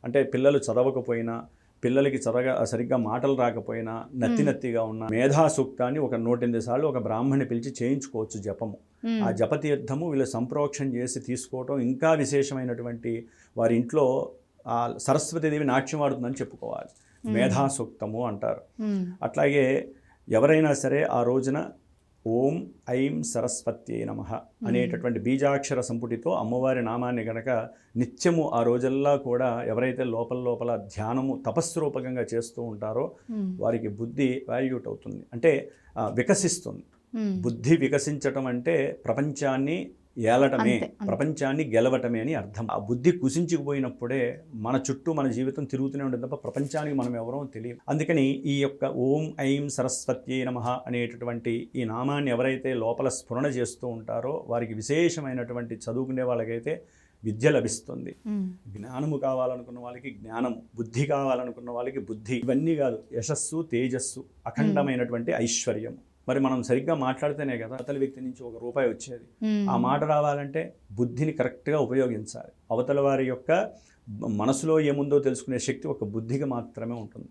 అంటే పిల్లలు చదవకపోయినా, పిల్లలకి సరిగ్గా మాటలు రాకపోయినా, నత్తిగా ఉన్న మేధా సూక్తాన్ని ఒక 108 సార్లు ఒక బ్రాహ్మణ్ణి పిలిచి చేయించుకోవచ్చు జపము. ఆ జపతీర్థము వీళ్ళు సంప్రోక్షణ చేసి తీసుకోవటం ఇంకా విశేషమైనటువంటి వారి ఇంట్లో సరస్వతీదేవి నాట్యం ఆడుతుందని చెప్పుకోవాలి. మేధా సూక్తము అంటారు. అట్లాగే ఎవరైనా సరే ఆ రోజున ఓం ఐం సరస్వత్యై నమః అనేటటువంటి బీజాక్షర సంపుటితో అమ్మవారి నామాన్ని గనక నిత్యము ఆ రోజల్లా కూడా ఎవరైతే లోపల ధ్యానము తపస్సు రూపకంగా చేస్తూ ఉంటారో వారికి బుద్ధి వాల్యూట్ అవుతుంది, అంటే వికసిస్తుంది. బుద్ధి వికసించటం అంటే ప్రపంచాన్ని ఏలటమే, ప్రపంచాన్ని గెలవటమే అని అర్థం. ఆ బుద్ధి కుసించుకుపోయినప్పుడే మన చుట్టూ మన జీవితం తిరుగుతూనే ఉంటుంది తప్ప ప్రపంచానికి మనం ఎవరో తెలియదు. అందుకని ఈ యొక్క ఓం ఐం సరస్వత్యై నమః అనేటటువంటి ఈ నామాన్ని ఎవరైతే లోపల స్ఫురణ చేస్తూ ఉంటారో వారికి విశేషమైనటువంటి చదువుకునే వాళ్ళకైతే విద్య లభిస్తుంది. జ్ఞానము కావాలనుకున్న వాళ్ళకి జ్ఞానము, బుద్ధి కావాలనుకున్న వాళ్ళకి బుద్ధి. ఇవన్నీ కాదు, యశస్సు, తేజస్సు, అఖండమైనటువంటి ఐశ్వర్యము. మరి మనం సరిగ్గా మాట్లాడితేనే కదా అవతల వ్యక్తి నుంచి ₹1 వచ్చేది. ఆ మాట రావాలంటే బుద్ధిని కరెక్ట్గా ఉపయోగించాలి. అవతల వారి యొక్క మనసులో ఏముందో తెలుసుకునే శక్తి ఒక బుద్ధికి మాత్రమే ఉంటుంది.